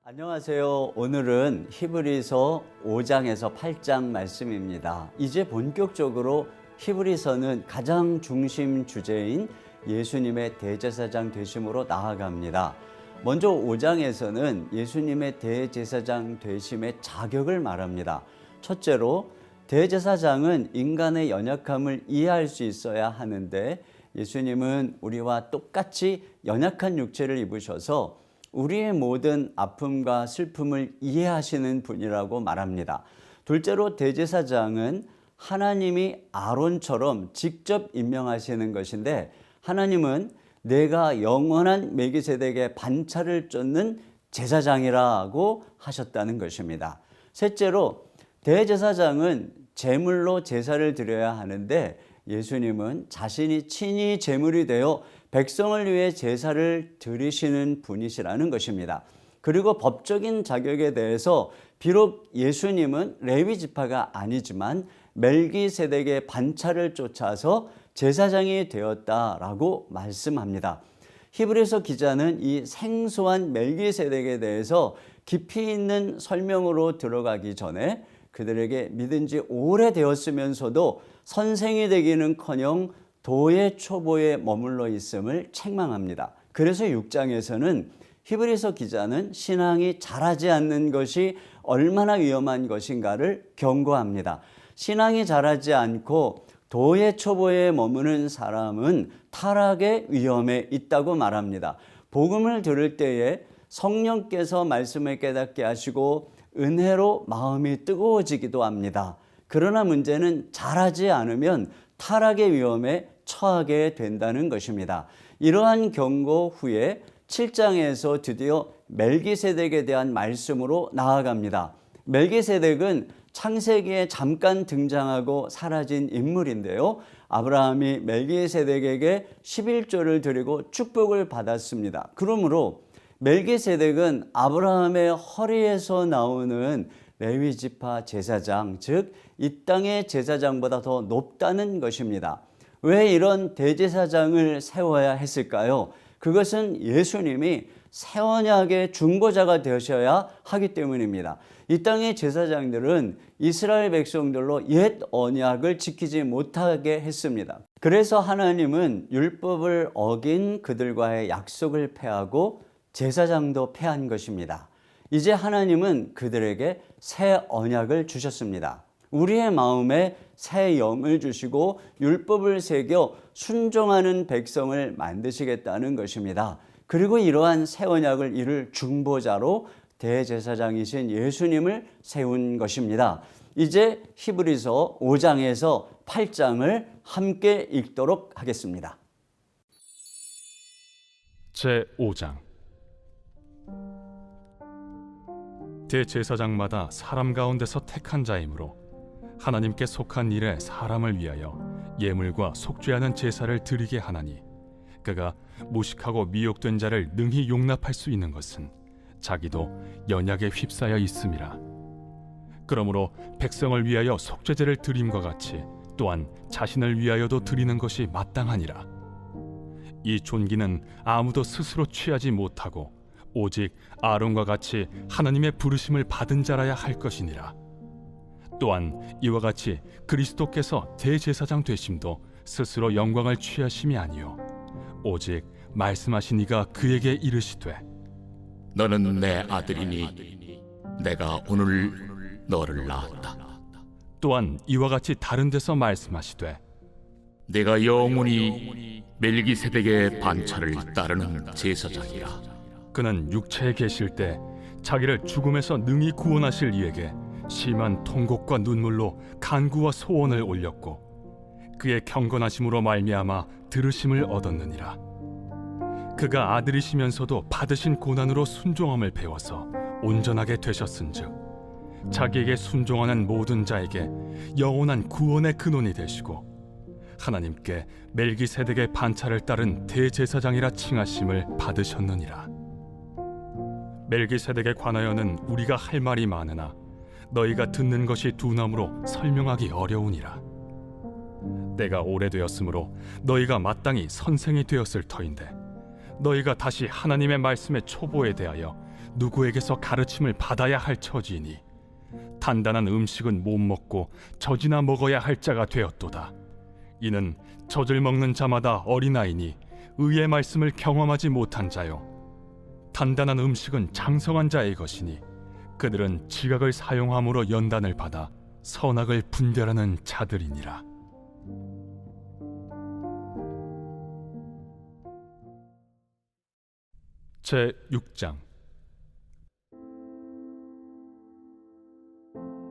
안녕하세요. 오늘은 히브리서 5장에서 8장 말씀입니다. 이제 본격적으로 히브리서는 가장 중심 주제인 예수님의 대제사장 되심으로 나아갑니다. 먼저 5장에서는 예수님의 대제사장 되심의 자격을 말합니다. 첫째로 대제사장은 인간의 연약함을 이해할 수 있어야 하는데 예수님은 우리와 똑같이 연약한 육체를 입으셔서 우리의 모든 아픔과 슬픔을 이해하시는 분이라고 말합니다. 둘째로 대제사장은 하나님이 아론처럼 직접 임명하시는 것인데 하나님은 내가 영원한 멜기세덱의 반차를 쫓는 제사장이라고 하셨다는 것입니다. 셋째로 대제사장은 제물로 제사를 드려야 하는데 예수님은 자신이 친히 제물이 되어 백성을 위해 제사를 드리시는 분이시라는 것입니다. 그리고 법적인 자격에 대해서 비록 예수님은 레위 지파가 아니지만 멜기세덱의 반차를 쫓아서 제사장이 되었다라고 말씀합니다. 히브리서 기자는 이 생소한 멜기세덱에 대해서 깊이 있는 설명으로 들어가기 전에 그들에게 믿은 지 오래되었으면서도 선생이 되기는커녕 도의 초보에 머물러 있음을 책망합니다. 그래서 6장에서는 히브리서 기자는 신앙이 자라지 않는 것이 얼마나 위험한 것인가를 경고합니다. 신앙이 자라지 않고 도의 초보에 머무는 사람은 타락의 위험에 있다고 말합니다. 복음을 들을 때에 성령께서 말씀을 깨닫게 하시고 은혜로 마음이 뜨거워지기도 합니다. 그러나 문제는 자라지 않으면 타락의 위험에 처하게 된다는 것입니다. 이러한 경고 후에 7장에서 드디어 멜기세덱에 대한 말씀으로 나아갑니다. 멜기세덱은 창세기에 잠깐 등장하고 사라진 인물인데요. 아브라함이 멜기세덱에게 11조를 드리고 축복을 받았습니다. 그러므로 멜기세덱은 아브라함의 허리에서 나오는 레위지파 제사장, 즉 이 땅의 제사장보다 더 높다는 것입니다. 왜 이런 대제사장을 세워야 했을까요? 그것은 예수님이 새 언약의 중보자가 되셔야 하기 때문입니다. 이 땅의 제사장들은 이스라엘 백성들로 옛 언약을 지키지 못하게 했습니다. 그래서 하나님은 율법을 어긴 그들과의 약속을 폐하고 제사장도 폐한 것입니다. 이제 하나님은 그들에게 새 언약을 주셨습니다. 우리의 마음에 새 영을 주시고 율법을 새겨 순종하는 백성을 만드시겠다는 것입니다. 그리고 이러한 새 언약을 이룰 중보자로 대제사장이신 예수님을 세운 것입니다. 이제 히브리서 5장에서 8장을 함께 읽도록 하겠습니다. 제5장 대제사장마다 사람 가운데서 택한 자이므로 하나님께 속한 일에 사람을 위하여 예물과 속죄하는 제사를 드리게 하나니 그가 무식하고 미혹된 자를 능히 용납할 수 있는 것은 자기도 연약에 휩싸여 있음이라. 그러므로 백성을 위하여 속죄제를 드림과 같이 또한 자신을 위하여도 드리는 것이 마땅하니라. 이 존귀는 아무도 스스로 취하지 못하고 오직 아론과 같이 하나님의 부르심을 받은 자라야 할 것이니라. 또한 이와 같이 그리스도께서 대제사장 되심도 스스로 영광을 취하심이 아니요 오직 말씀하신 이가 그에게 이르시되 너는 내 아들이니 내가 오늘 너를 낳았다. 또한 이와 같이 다른 데서 말씀하시되 내가 영원히 멜기세덱의 반차를 따르는 제사장이라. 그는 육체에 계실 때 자기를 죽음에서 능히 구원하실 이에게 심한 통곡과 눈물로 간구와 소원을 올렸고 그의 경건하심으로 말미암아 들으심을 얻었느니라. 그가 아들이시면서도 받으신 고난으로 순종함을 배워서 온전하게 되셨은즉 자기에게 순종하는 모든 자에게 영원한 구원의 근원이 되시고 하나님께 멜기세덱의 반차를 따른 대제사장이라 칭하심을 받으셨느니라. 멜기세덱에 관하여는 우리가 할 말이 많으나 너희가 듣는 것이 두나무로 설명하기 어려우니라. 때가 오래되었으므로 너희가 마땅히 선생이 되었을 터인데 너희가 다시 하나님의 말씀의 초보에 대하여 누구에게서 가르침을 받아야 할 처지이니 단단한 음식은 못 먹고 젖이나 먹어야 할 자가 되었도다. 이는 젖을 먹는 자마다 어린아이니 의의 말씀을 경험하지 못한 자요, 단단한 음식은 장성한 자의 것이니 그들은 지각을 사용함으로 연단을 받아 선악을 분별하는 자들이니라. 제 6장.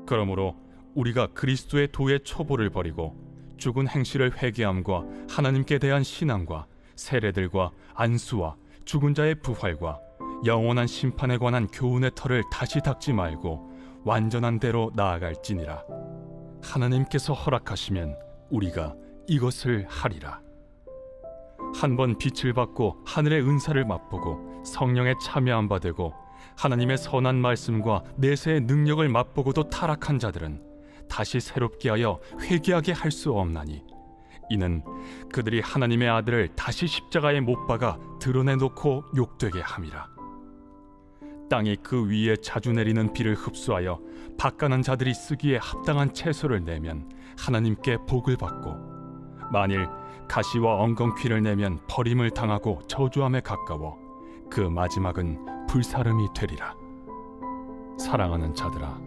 그러므로 우리가 그리스도의 도의 초보를 버리고 죽은 행실을 회개함과 하나님께 대한 신앙과 세례들과 안수와 죽은 자의 부활과 영원한 심판에 관한 교훈의 털을 다시 닦지 말고 완전한 대로 나아갈지니라. 하나님께서 허락하시면 우리가 이것을 하리라. 한번 빛을 받고 하늘의 은사를 맛보고 성령에 참여한 바 되고 하나님의 선한 말씀과 내세의 능력을 맛보고도 타락한 자들은 다시 새롭게 하여 회개하게 할 수 없나니, 이는 그들이 하나님의 아들을 다시 십자가에 못 박아 드러내놓고 욕되게 함이라. 땅이 그 위에 자주 내리는 비를 흡수하여 박간한 자들이 쓰기에 합당한 채소를 내면 하나님께 복을 받고, 만일 가시와 엉겅퀴를 내면 버림을 당하고 저주함에 가까워 그 마지막은 불사름이 되리라. 사랑하는 자들아,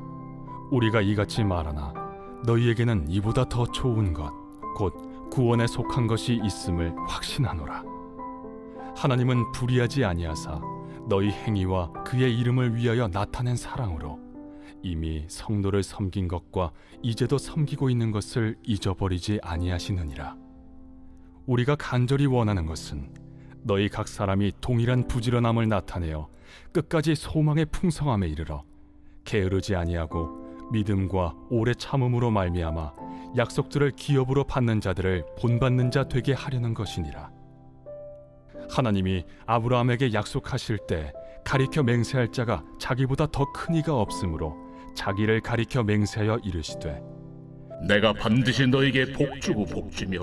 우리가 이같이 말하나 너희에게는 이보다 더 좋은 것, 곧 구원에 속한 것이 있음을 확신하노라. 하나님은 불의하지 아니하사 너희 행위와 그의 이름을 위하여 나타낸 사랑으로 이미 성도를 섬긴 것과 이제도 섬기고 있는 것을 잊어버리지 아니하시느니라. 우리가 간절히 원하는 것은 너희 각 사람이 동일한 부지런함을 나타내어 끝까지 소망의 풍성함에 이르러 게으르지 아니하고 믿음과 오래 참음으로 말미암아 약속들을 기업으로 받는 자들을 본받는 자 되게 하려는 것이니라. 하나님이 아브라함에게 약속하실 때 가리켜 맹세할 자가 자기보다 더 큰 이가 없으므로 자기를 가리켜 맹세하여 이르시되, 내가 반드시 너에게 복주고 복주며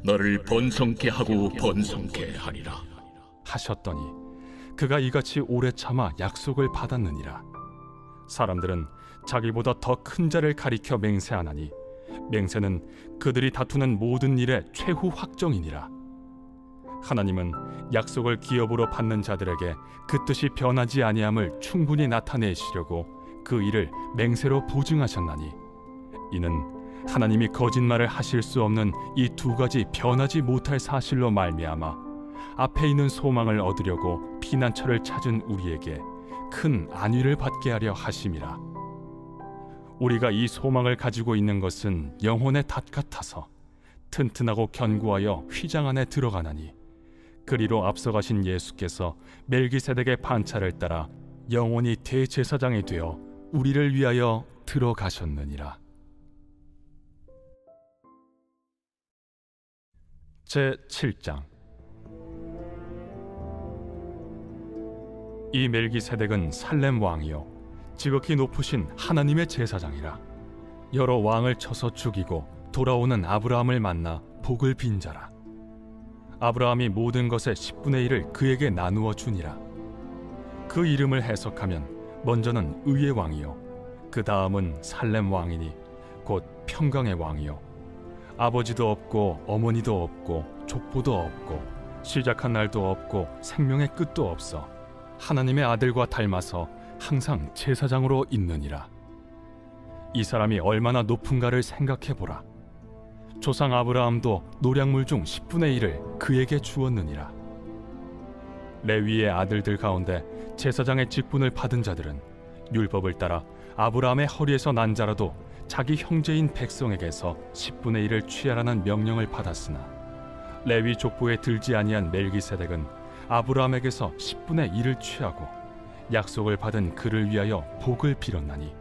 너를 번성케 하고 번성케 하리라 하셨더니 그가 이같이 오래 참아 약속을 받았느니라. 사람들은 자기보다 더 큰 자를 가리켜 맹세하나니 맹세는 그들이 다투는 모든 일의 최후 확정이니라. 하나님은 약속을 기업으로 받는 자들에게 그 뜻이 변하지 아니함을 충분히 나타내시려고 그 일을 맹세로 보증하셨나니, 이는 하나님이 거짓말을 하실 수 없는 이 두 가지 변하지 못할 사실로 말미암아 앞에 있는 소망을 얻으려고 피난처를 찾은 우리에게 큰 안위를 받게 하려 하심이라. 우리가 이 소망을 가지고 있는 것은 영혼의 닷 같아서 튼튼하고 견고하여 휘장 안에 들어가나니, 그리로 앞서가신 예수께서 멜기세덱의 반차를 따라 영원히 대제사장이 되어 우리를 위하여 들어가셨느니라. 제 7장. 이 멜기세덱은 살렘 왕이요 지극히 높으신 하나님의 제사장이라. 여러 왕을 쳐서 죽이고 돌아오는 아브라함을 만나 복을 빈 자라. 아브라함이 모든 것의 10분의 1을 그에게 나누어 주니라. 그 이름을 해석하면 먼저는 의의 왕이요 그 다음은 살렘 왕이니 곧 평강의 왕이요 아버지도 없고 어머니도 없고 족보도 없고 시작한 날도 없고 생명의 끝도 없어 하나님의 아들과 닮아서 항상 제사장으로 있느니라. 이 사람이 얼마나 높은가를 생각해보라. 조상 아브라함도 노량물 중 10분의 1을 그에게 주었느니라. 레위의 아들들 가운데 제사장의 직분을 받은 자들은 율법을 따라 아브라함의 허리에서 난 자라도 자기 형제인 백성에게서 10분의 1을 취하라는 명령을 받았으나, 레위 족보에 들지 아니한 멜기세덱은 아브라함에게서 10분의 1을 취하고 약속을 받은 그를 위하여 복을 빌었나니,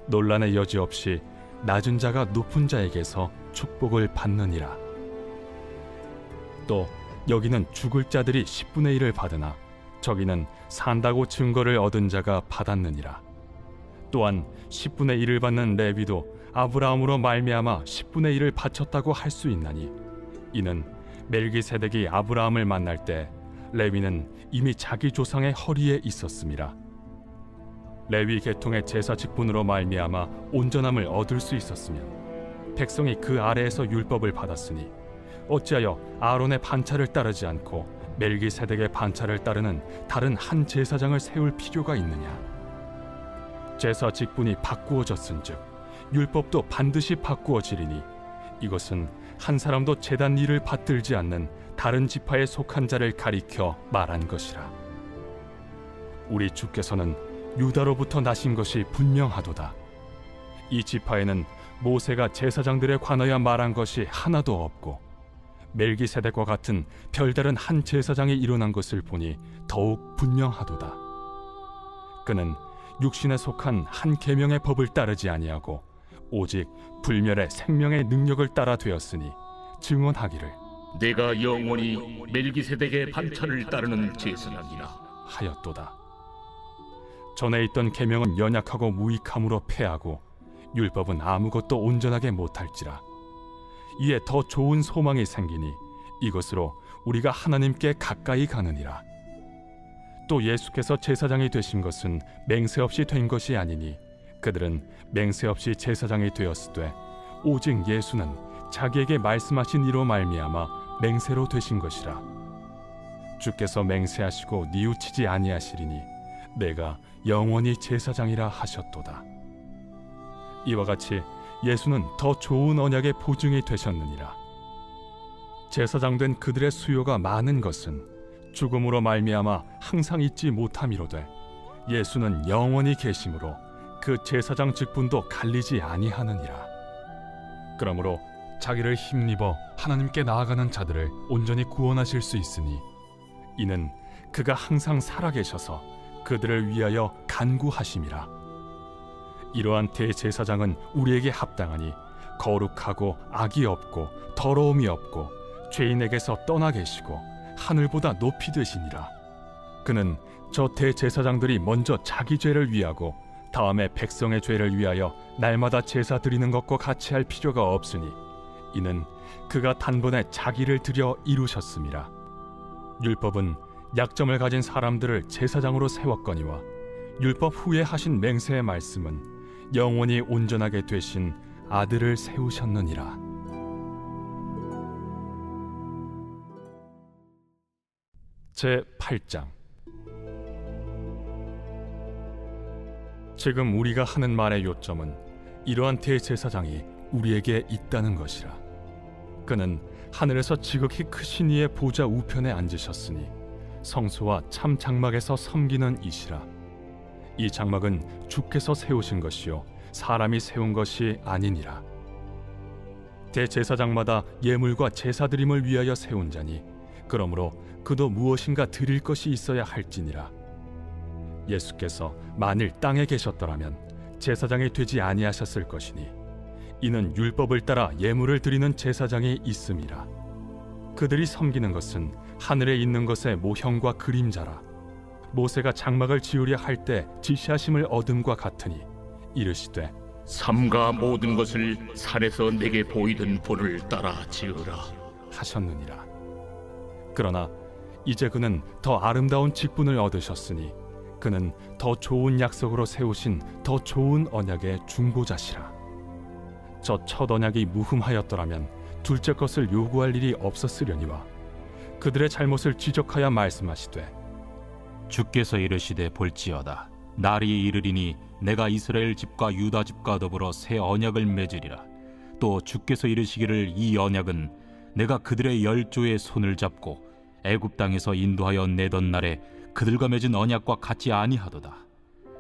논란의 여지 없이 낮은 자가 높은 자에게서 축복을 받느니라. 또 여기는 죽을 자들이 10분의 1을 받으나 저기는 산다고 증거를 얻은 자가 받았느니라. 또한 10분의 1을 받는 레위도 아브라함으로 말미암아 10분의 1을 바쳤다고 할 수 있나니, 이는 멜기세덱이 아브라함을 만날 때 레위는 이미 자기 조상의 허리에 있었음이라. 레위 계통의 제사 직분으로 말미암아 온전함을 얻을 수 있었으며 백성이 그 아래에서 율법을 받았으니 어찌하여 아론의 반차를 따르지 않고 멜기세덱의 반차를 따르는 다른 한 제사장을 세울 필요가 있느냐? 제사 직분이 바꾸어졌은즉 율법도 반드시 바꾸어지리니 이것은 한 사람도 제단 일을 받들지 않는 다른 지파에 속한 자를 가리켜 말한 것이라. 우리 주께서는 유다로부터 나신 것이 분명하도다. 이 지파에는 모세가 제사장들에 관하여 말한 것이 하나도 없고 멜기세덱과 같은 별다른 한 제사장이 일어난 것을 보니 더욱 분명하도다. 그는 육신에 속한 한 계명의 법을 따르지 아니하고 오직 불멸의 생명의 능력을 따라 되었으니 증언하기를 내가 영원히 멜기세덱의 반차를 따르는 제사장이라 하였도다. 전에 있던 계명은 연약하고 무익함으로 패하고 율법은 아무것도 온전하게 못할지라. 이에 더 좋은 소망이 생기니 이것으로 우리가 하나님께 가까이 가느니라. 또 예수께서 제사장이 되신 것은 맹세 없이 된 것이 아니니 그들은 맹세 없이 제사장이 되었으되 오직 예수는 자기에게 말씀하신 이로 말미암아 맹세로 되신 것이라. 주께서 맹세하시고 뉘우치지 아니하시리니 내가 영원히 제사장이라 하셨도다. 이와 같이 예수는 더 좋은 언약의 보증이 되셨느니라. 제사장 된 그들의 수요가 많은 것은 죽음으로 말미암아 항상 잊지 못함이로되 예수는 영원히 계심으로 그 제사장 직분도 갈리지 아니하느니라. 그러므로 자기를 힘입어 하나님께 나아가는 자들을 온전히 구원하실 수 있으니 이는 그가 항상 살아계셔서 그들을 위하여 간구하심이라. 이러한 대제사장은 우리에게 합당하니 거룩하고 악이 없고 더러움이 없고 죄인에게서 떠나 계시고 하늘보다 높이 되시니라. 그는 저 대제사장들이 먼저 자기 죄를 위하고 다음에 백성의 죄를 위하여 날마다 제사 드리는 것과 같이 할 필요가 없으니 이는 그가 단번에 자기를 드려 이루셨음이라. 율법은 약점을 가진 사람들을 제사장으로 세웠거니와 율법 후에 하신 맹세의 말씀은 영원히 온전하게 되신 아들을 세우셨느니라. 제 8장. 지금 우리가 하는 말의 요점은 이러한 대제사장이 우리에게 있다는 것이라. 그는 하늘에서 지극히 크신 이의 보좌 우편에 앉으셨으니 성소와 참 장막에서 섬기는 이시라. 이 장막은 주께서 세우신 것이요 사람이 세운 것이 아니니라. 대제사장마다 예물과 제사드림을 위하여 세운 자니 그러므로 그도 무엇인가 드릴 것이 있어야 할지니라. 예수께서 만일 땅에 계셨더라면 제사장이 되지 아니하셨을 것이니 이는 율법을 따라 예물을 드리는 제사장이 있음이라. 그들이 섬기는 것은 하늘에 있는 것의 모형과 그림자라. 모세가 장막을 지으려 할 때 지시하심을 얻음과 같으니 이르시되 삼가 모든 것을 산에서 내게 보이던 본을 따라 지으라 하셨느니라. 그러나 이제 그는 더 아름다운 직분을 얻으셨으니 그는 더 좋은 약속으로 세우신 더 좋은 언약의 중보자시라. 저 첫 언약이 무흠하였더라면 둘째 것을 요구할 일이 없었으려니와 그들의 잘못을 지적하여 말씀하시되 주께서 이르시되 볼지어다 날이 이르리니 내가 이스라엘 집과 유다 집과 더불어 새 언약을 맺으리라. 또 주께서 이르시기를 이 언약은 내가 그들의 열조의 손을 잡고 애굽 땅에서 인도하여 내던 날에 그들과 맺은 언약과 같지 아니하도다.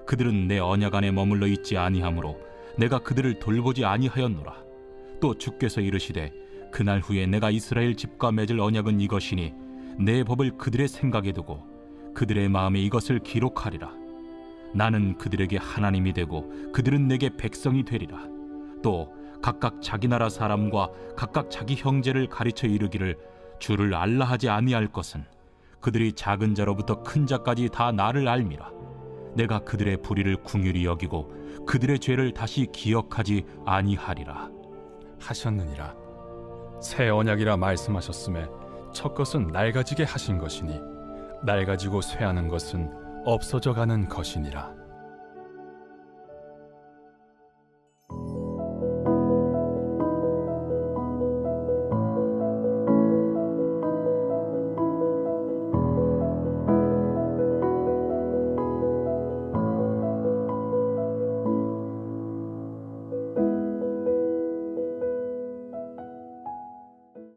그들은 내 언약 안에 머물러 있지 아니하므로 내가 그들을 돌보지 아니하였노라. 또 주께서 이르시되 그날 후에 내가 이스라엘 집과 맺을 언약은 이것이니 내 법을 그들의 생각에 두고 그들의 마음에 이것을 기록하리라. 나는 그들에게 하나님이 되고 그들은 내게 백성이 되리라. 또 각각 자기 나라 사람과 각각 자기 형제를 가르쳐 이르기를 주를 알라 하지 아니할 것은 그들이 작은 자로부터 큰 자까지 다 나를 알미라. 내가 그들의 불의를 궁휼히 여기고 그들의 죄를 다시 기억하지 아니하리라 하셨느니라. 새 언약이라 말씀하셨음에 첫 것은 낡아지게 하신 것이니 낡아지고 쇠하는 것은 없어져 가는 것이니라.